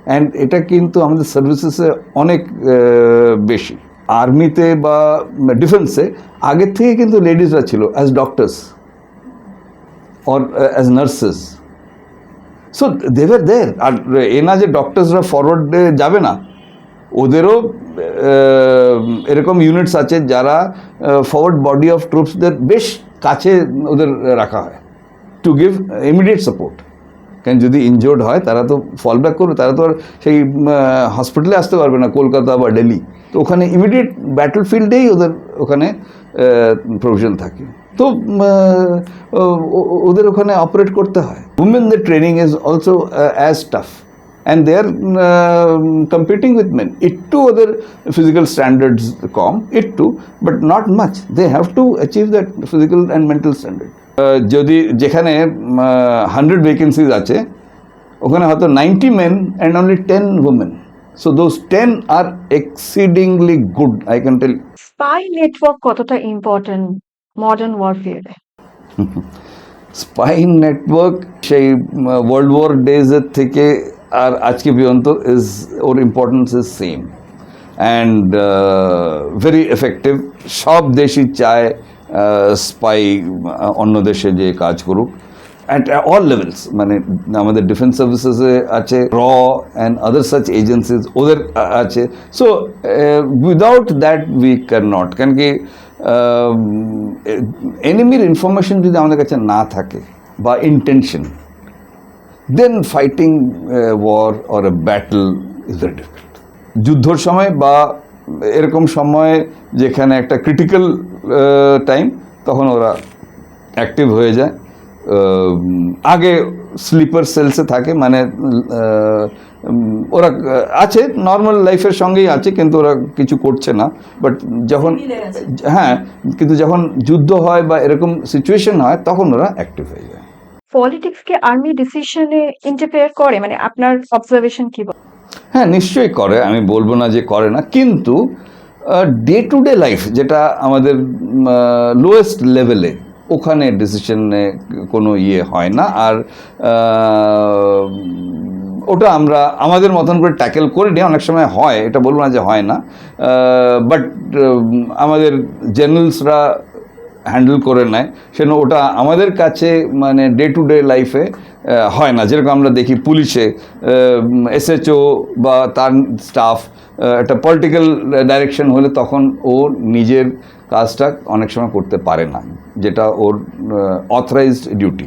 অ্যান্ড এটা কিন্তু আমাদের সার্ভিসেসে অনেক বেশি। আর্মিতে বা ডিফেন্সে আগের থেকে কিন্তু লেডিসরা ছিল as doctors or as nurses, so they were there. আর এ না যে ডক্টরসরা ফরওয়ার্ডে যাবে না, ওদেরও এরকম ইউনিটস আছে যারা ফরওয়ার্ড বডি অফ ট্রুপসদের বেশ কাছে ওদের রাখা হয় টু গিভ ইমিডিয়েট সাপোর্ট। কারণ যদি ইনজোর্ড হয় তারা তো ফল ব্যাক করবে, তারা তো আর সেই হসপিটালে আসতে পারবে না কলকাতা বা দিল্লি, তো ওখানে ইমিডিয়েট ব্যাটল ফিল্ডেই ওদের ওখানে প্রভিশন থাকে, তো ওদের ওখানে অপারেট করতে হয়। উমেনদের training is also as tough, and they are competing with men. একটু ওদের ফিজিক্যাল স্ট্যান্ডার্ডস কম, একটু, but not much. They have to achieve that physical and mental standard. যদি যেখানে 100 ভ্যাকেন্সিজ আছে, ওখানে হয়তো 90 men and only 10 women, so those 10 are exceedingly good, I can tell. Spy network কতটা ইম্পর্টেন্ট মডার্ন ওয়ারফেয়ারে? Spy network সেই world war ডেজের থেকে আর আজকে পর্যন্ত ওর importance is same and very effective. সব দেশই চায় স্পাই অন্য দেশে যে কাজ করুক, অ্যাট অল লেভেলস। মানে আমাদের ডিফেন্স সার্ভিসেসে আছে, র অ্যান্ড আদার সাচ এজেন্সিজ ওদের আছে। So without that we can not, কেন কি এনিমির ইনফরমেশন যদি আমাদের কাছে না থাকে বা intention, then fighting war or a battle is very difficult. যুদ্ধর সময় বা এরকম সময় যেখানে একটা ক্রিটিক্যাল টাইম, তখন ওরা অ্যাক্টিভ হয়ে যায়। আগে স্লিপার সেলসে থাকে, মানে ওরা আছে নর্মাল লাইফের সঙ্গেই আছে, কিন্তু ওরা কিছু করছে না। বাট যখন, হ্যাঁ, কিন্তু যখন যুদ্ধ হয় বা এরকম সিচুয়েশন হয়, তখন ওরা অ্যাক্টিভ হয়ে যায়। পলিটিক্স কি আর্মি ডিসিশনে ইন্টারফেয়ার করে? মানে আপনার অবজারভেশন কি বলে? হ্যাঁ, নিশ্চয়ই করে, আমি বলবো না যে করে না, কিন্তু ডে টু ডে লাইফ যেটা আমাদের লোয়েস্ট লেভেলে, ওখানে ডিসিশনে কোনো ইয়ে হয় না। আর ওটা আমরা আমাদের মতন করে ট্যাকেল করে নিই, অনেক সময় হয়, এটা বলবো না যে হয় না, বাট আমাদের জেনারেলসরা হ্যান্ডেল করে নেয়, সেজন্য ওটা আমাদের কাছে মানে ডে টু ডে লাইফে হয় না। যেরকম আমরা দেখি পুলিশে SHO বা তার স্টাফ একটা পলিটিক্যাল ডাইরেকশন হলে তখন ও নিজের কাজটা অনেক সময় করতে পারে না, যেটা ওর অথরাইজড ডিউটি,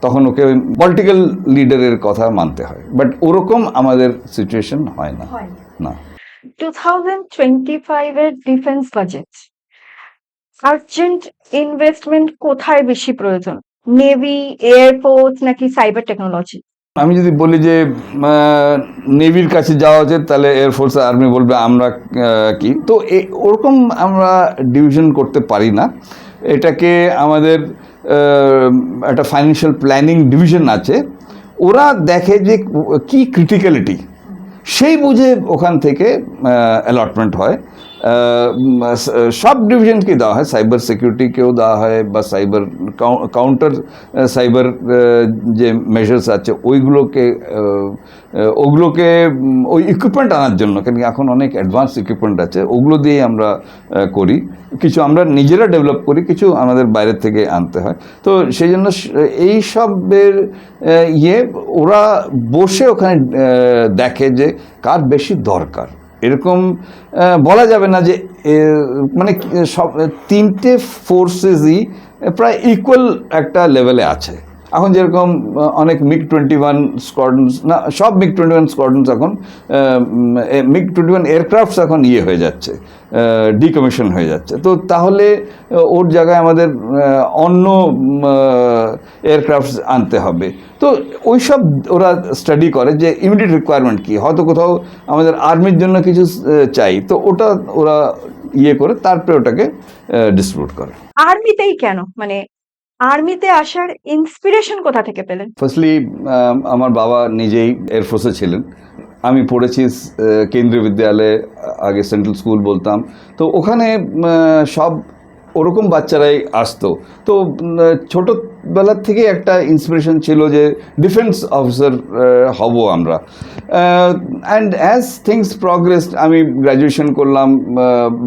তখন ওকে পলিটিক্যাল লিডারের কথা মানতে হয়। বাট ওরকম আমাদের সিচুয়েশন হয় না। না। 2025 এর ডিফেন্স বাজেট, আর্জেন্ট ইনভেস্টমেন্ট কোথায় বেশি প্রয়োজন? নেভি, এয়ারফোর্স নাকি সাইবার টেকনোলজি? আমি যদি বলি যে নেভির কাছে যাওয়া উচিত, তাহলে এয়ারফোর্স আর্মি বলবে আমরা কি, তো ওরকম আমরা ডিভিশন করতে পারি না। এটাকে আমাদের একটা ফাইন্যান্সিয়াল প্ল্যানিং ডিভিশন আছে, ওরা দেখে যে কি ক্রিটিক্যালিটি, সেই বুঝে ওখান থেকে অ্যালটমেন্ট হয়। সব ডিভিশনকেই দেওয়া হয়, সাইবার সিকিউরিটিকেও দেওয়া হয়, বা সাইবার কাউন্টার সাইবার যে মেজার্স আছে ওইগুলোকে ওই ইকুইপমেন্ট আনার জন্য, কেন এখন অনেক অ্যাডভান্স ইকুইপমেন্ট আছে, ওগুলো দিয়ে আমরা করি। কিছু আমরা নিজেরা ডেভেলপ করি, কিছু আমাদের বাইরের থেকে আনতে হয়। তো সেই জন্য এই সবের ওরা বসে ওখানে দেখে যে কার বেশি দরকার। এরকম বলা যাবে না যে মানে সব তিনটে ফোর্সেসই প্রায় ইকুয়াল একটা লেভেলে আছে। এখন যেরকম অনেক MiG-21 স্কোয়াড্রনস, না সব MiG-21 স্কোয়াড্রনস এখন MiG-21 এয়ারক্রাফটস এখন হয়ে যাচ্ছে, ডিকমিশন হয়ে যাচ্ছে। তো তাহলে ওর জায়গায় আমাদের অন্য এয়ারক্রাফটস আনতে হবে। তো ওই সব ওরা স্টাডি করে যে ইমিডিয়েট রিকোয়ারমেন্ট কী, হয়তো কোথাও আমাদের আর্মির জন্য কিছু চাই, তো ওটা ওরা করে তারপরে ওটাকে ডিস্ট্রিবিউট করে। আর্মিতেই কেন, মানে আর্মিতে আসার ইন্সপিরেশন কোথা থেকে পেলেন? ফার্স্টলি আমার বাবা নিজেই এয়ারফোর্সে ছিলেন। আমি পড়েছি কেন্দ্রীয় বিদ্যালয়ে, আগে সেন্ট্রাল স্কুল বলতাম। তো ওখানে সব ওরকম বাচ্চারাই আসতো। তো ছোটোবেলার থেকে একটা ইন্সপিরেশন ছিল যে ডিফেন্স অফিসার হব আমরা। অ্যান্ড অ্যাজ থিংস প্রগ্রেসড আমি গ্র্যাজুয়েশন করলাম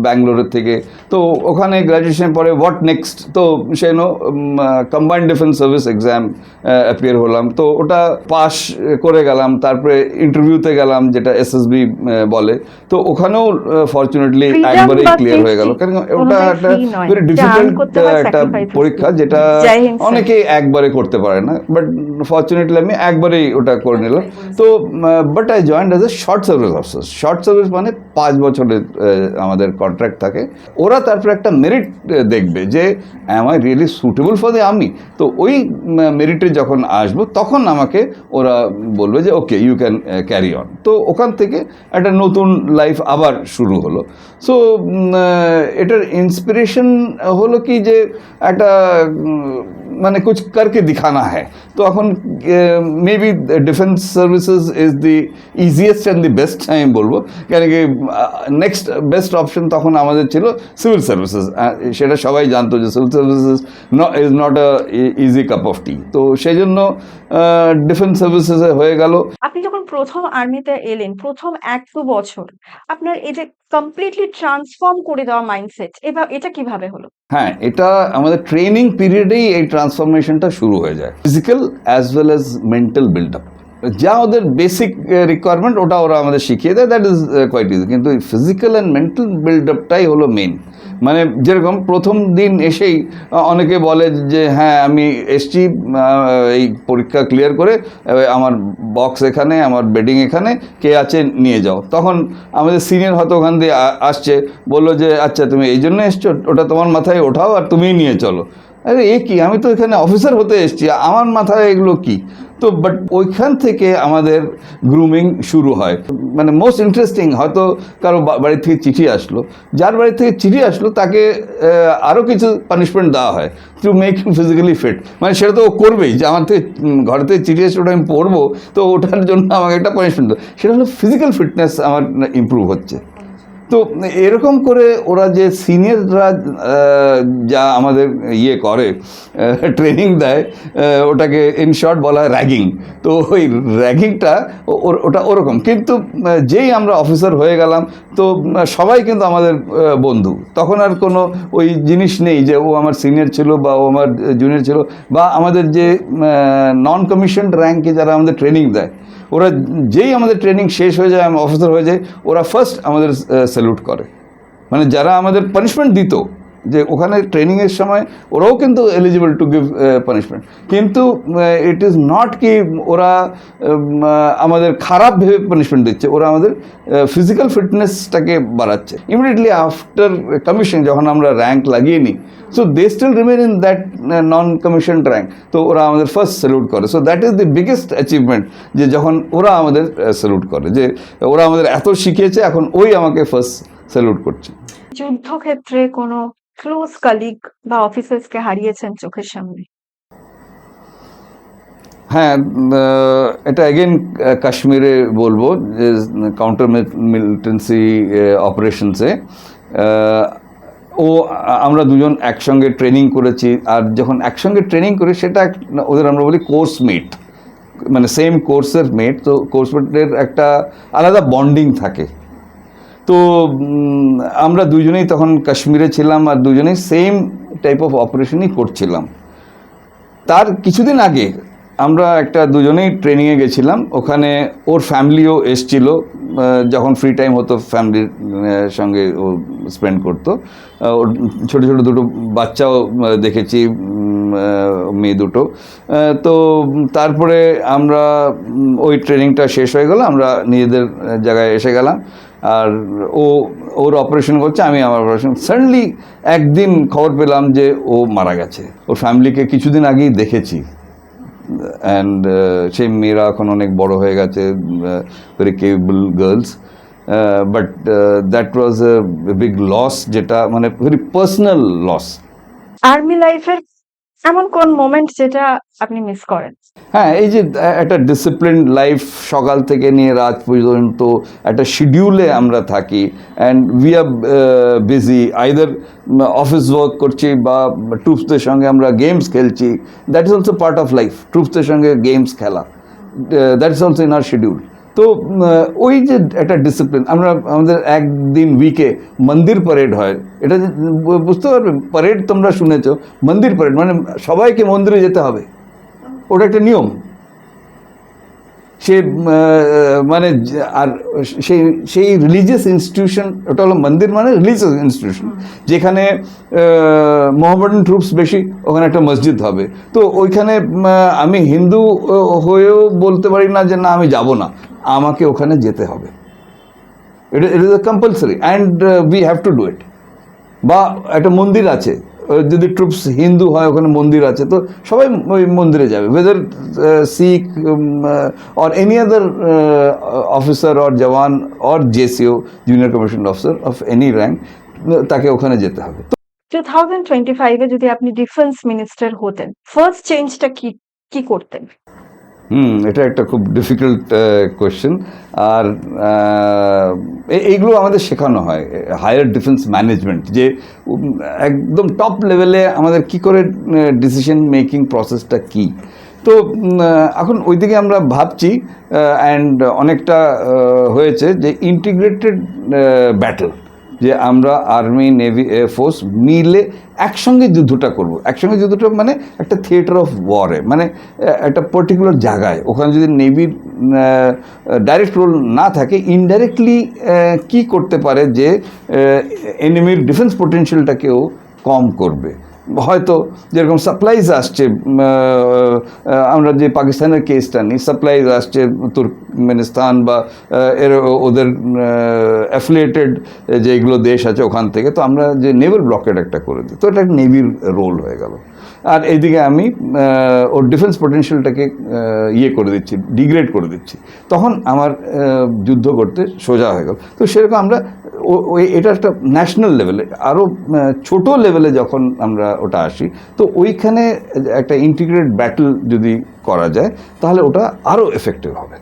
ব্যাঙ্গালোরের থেকে। তো ওখানে গ্র্যাজুয়েশন পরে হোয়াট নেক্সট, তো Sen combined defence service exam appear হলাম। তো ওটা পাস করে গেলাম, তারপরে ইন্টারভিউতে গেলাম যেটা SSB বলে। তো ওখানেও ফর্চুনেটলি একবারেই ক্লিয়ার হয়ে গেল, কারণ ওটা একটা ভেরি ডিফিকাল্ট একটা পরীক্ষা যেটা অনেকে একবারে করতে পারে না, বাট ফর্চুনেটলি আমি একবারেই ওটা করে নিলাম। তো but I joined as a short service officer. Short service মানে 5 বছরের আমাদের কন্ট্রাক্ট থাকে। ওরা তারপরে একটা মেরিট দেখবে যে am I really suitable for the army. তো ওই মেরিটে যখন আসবো তখন আমাকে ওরা বলবে যে okay you can carry on. তো ওখান থেকে একটা নতুন লাইফ আবার শুরু হলো। সো এটার ইন্সপিরেশন হলো কি যে একটা মানে কুছ করকে দিখানা হ্যায়। তো এখন maybe defence services is the easiest and the best আমি বলবো, কেন কি নেক্সট বেস্ট অপশন তখন আমাদের ছিল সিভিল সার্ভিসেস। সেটা সবাই জানতো যে civil services is not a easy cup of tea. তো সেই জন্য ডিফেন্স সার্ভিসেসে হয়ে গেল। আপনি যখন প্রথম আর্মিতে এলেন, প্রথম 1-2 বছর আপনার এই যে কমপ্লিটলি ট্রান্সফর্ম করে দেওয়া মাইন্ডসেট, এটা কিভাবে হলো? হ্যাঁ, এটা আমাদের ট্রেনিং পিরিয়ডেই এই ট্রান্সফরমেশনটা শুরু হয়ে যায়। Physical as well as mental build up, যা ওদের বেসিক রিকোয়ারমেন্ট ওটা ওরা আমাদের শিখিয়ে দেয়, দ্যাট ইজ কোয়াইট ইজি। কিন্তু ফিজিক্যাল অ্যান্ড মেন্টাল বিল্ড আপটাই হলো মেন। মানে যেরকম প্রথম দিন এসেই অনেকে বলে যে হ্যাঁ আমি এসছি এই পরীক্ষা ক্লিয়ার করে, আমার বক্স এখানে, আমার বেডিং এখানে, কে আছে নিয়ে যাও। তখন আমাদের সিনিয়র হয়তো ওখান দিয়ে আসছে, বললো যে আচ্ছা তুমি এই জন্য এসছো, ওটা তোমার মাথায় ওঠাও আর তুমিই নিয়ে চলো। আরে এ কি, আমি তো এখানে অফিসার হতে এসেছি, আমার মাথায় এগুলো কি? তো বাট ওইখান থেকে আমাদের গ্রুমিং শুরু হয়। মানে মোস্ট ইন্টারেস্টিং, হয়তো কারো বাড়ি থেকে চিঠি আসলো, যার বাড়ি থেকে চিঠি আসলো তাকে আরও কিছু পানিশমেন্ট দেওয়া হয় to make him physically fit. মানে সেটা তো ও করবেই, যে আমার থেকে ঘর থেকে চিঠি এসে ওটা আমি পড়বো, তো ওটার জন্য আমাকে একটা পানিশমেন্ট দেয়। সেটা হলো ফিজিক্যাল ফিটনেস আমার ইমপ্রুভ হচ্ছে। তো এরকম করে ওরা যে সিনিয়ররা যা আমাদের করে ট্রেনিং দেয়, ওটাকে ইন শর্ট বলা হয় র্যাগিং। তো ওই র্যাগিংটা ওটা ওরকম। কিন্তু যেই আমরা অফিসার হয়ে গেলাম, তো সবাই কিন্তু আমাদের বন্ধু। তখন আর কোনো ওই জিনিস নেই যে ও আমার সিনিয়র ছিল বা ও আমার জুনিয়র ছিল, বা আমাদের যে নন কমিশনড র্যাঙ্কে যারা আমাদের ট্রেনিং দেয়, ওরা যেই আমাদের ট্রেনিং শেষ হয়ে যায়, আমি অফিসার হয়ে যাই, ওরা ফার্স্ট আমাদের স্যালুট করে। মানে যারা আমাদের পানিশমেন্ট দিত, যে ওখানে ট্রেনিংয়ের সময় ওরাও কিন্তু এলিজিবল টু গিভ পানিশমেন্ট, কিন্তু ইট ইজ নট কি ওরা আমাদের খারাপ ভেবে পানিশমেন্ট দিচ্ছে, ওরা আমাদের ফিজিক্যাল ফিটনেসটাকে বাড়াচ্ছে। ইমিডিয়েটলি আফটার কমিশন যখন আমরা র্যাঙ্ক লাগিয়ে নিই, so they still remain in that non commission rank. তো ওরা আমাদের ফার্স্ট স্যালুট করে। So that is the biggest achievement, যে যখন ওরা আমাদের স্যালুট করে, যে ওরা আমাদের এত শিখিয়েছে, এখন ওই আমাকে ফার্স্ট স্যালুট করছে। যুদ্ধক্ষেত্রে কোনো ক্লোজ কালিগ বা অফিসার্সকে হারিয়েছেন চোখের সামনে? হ্যাঁ, এটা এগেন কাশ্মীরে বলবো, যে কাউন্টার মিলিটেন্সি অপারেশনসে আমরা দুজন একসঙ্গে ট্রেনিং করেছি। আর যখন একসঙ্গে ট্রেনিং করি, সেটা ওদের আমরা বলি কোর্স মেট, মানে সেম কোর্সের মেট। তো কোর্স মেটের একটা আলাদা বন্ডিং থাকে। তো আমরা দুজনেই তখন কাশ্মীরে ছিলাম, আর দুজনেই সেম টাইপ অফ অপারেশনই করছিলাম। তার কিছুদিন আগে আমরা দুজনেই ট্রেনিংয়ে গেছিলাম, ওখানে ওর ফ্যামিলিও এসছিল, যখন ফ্রি টাইম হতো ফ্যামিলির সঙ্গে ও স্পেন্ড করতো। ওর ছোটো ছোটো দুটো বাচ্চাও দেখেছি, মেয়ে দুটো। তো তারপরে আমরা ওই ট্রেনিংটা শেষ হয়ে গেল, আমরা নিজেদের জায়গায় এসে গেলাম। আর ওর অপারেশন করছে, আমি আমার অপারেশন। সাডেনলি একদিন খবর পেলাম যে ও মারা গেছে। ওর ফ্যামিলিকে কিছুদিন আগেই দেখেছি, অ্যান্ড সেই মেয়েরা এখন অনেক বড় হয়ে গেছে, very capable girls. But that was a big loss, যেটা মানে ভেরি পার্সোনাল লস। আর্মি লাইফের এমন কোন মোমেন্ট যেটা আপনি মিস করেন? হ্যাঁ, এই যে একটা ডিসিপ্লিন লাইফ, সকাল থেকে নিয়ে রাত পর্যন্ত একটা শিডিউলে আমরা থাকি, and we are busy, either office work করছি বা ট্রুপসদের সঙ্গে আমরা গেমস খেলছি। That is also part of life, ট্রুপসদের সঙ্গে গেমস খেলা, that is also in our schedule. তো ওই যে একটা ডিসিপ্লিন, আমরা আমাদের একদিন উইকে মন্দির প্যারেড হয়, এটা বুঝতে পারবে, প্যারেড তোমরা শুনেছো, মন্দির প্যারেড মানে সবাইকে মন্দিরে যেতে হবে, ওটা একটা নিয়ম। সে মানে আর সেই রিলিজিয়াস ইনস্টিটিউশন, ওটা হলো মন্দির মানে রিলিজিয়াস ইনস্টিটিউশন, যেখানে মোহামেডান ট্রুপস বেশি, ওখানে একটা মসজিদ হবে। তো ওইখানে আমি হিন্দু হয়েও বলতে পারি না যে না আমি যাব না, আমাকে ওখানে যেতে হবে। It is compulsory and we have to do it. বা একটা মন্দির আছে, যদি ট্রুপস হিন্দু হয় ওখানে মন্দির আছে, তো সবাই ওই মন্দিরে যাবে, weather Sikh or any other officer or jawan or JCO, junior commission officer of any rank, তাকে ওখানে যেতে হবে। 2025-এ যদি আপনি ডিফেন্স মিনিস্টার হতেন, ফার্স্ট চেঞ্জটা কি করতেন? এটা একটা খুব ডিফিকাল্ট কোয়েশ্চেন। আর এইগুলো আমাদের শেখানো হয় হায়ার ডিফেন্স ম্যানেজমেন্ট, যে একদম টপ লেভেলে আমাদের কি করে ডিসিশন মেকিং প্রসেসটা কি। তো এখন ওইদিকে আমরা ভাবছি, অ্যান্ড অনেকটা হয়েছে যে ইন্টিগ্রেটেড ব্যাটল, যে আমরা আর্মি, নেভি, এয়ারফোর্স মিলে একসঙ্গে যুদ্ধটা করব। একসঙ্গে যুদ্ধটা মানে একটা থিয়েটার অফ ওয়ারে, মানে একটা পার্টিকুলার জায়গায়, ওখানে যদি নেভির ডাইরেক্ট রোল না থাকে, ইনডাইরেক্টলি কি করতে পারে যে এনিমির ডিফেন্স পোটেনশিয়ালটাকেও কম করবে। হয়তো যেরকম সাপ্লাইজ আসছে, আমরা যে পাকিস্তানের কেসটা নিই, সাপ্লাইজ আসছে তুর্কমেনিস্তান বা ওদের অ্যাফিলিয়েটেড যেগুলো দেশ আছে ওখান থেকে, তো আমরা যে নেভাল ব্লকেড একটা করে দিই, তো এটা একটা নেভির রোল হয়ে গেল। আর এইদিকে আমি ওর ডিফেন্স পোটেনশিয়ালটাকে ইয়ে করে দিচ্ছি, ডিগ্রেড করে দিচ্ছি, তখন আমার যুদ্ধ করতে সোজা হয়ে গেল। তো সেরকম আমরা এটা একটা ন্যাশনাল লেভেলে, আরও ছোট লেভেলে যখন আমরা ওটা আসি, তো ওইখানে একটা ইন্টিগ্রেটেড ব্যাটল যদি করা যায়, তাহলে ওটা আরও এফেক্টিভ হবে।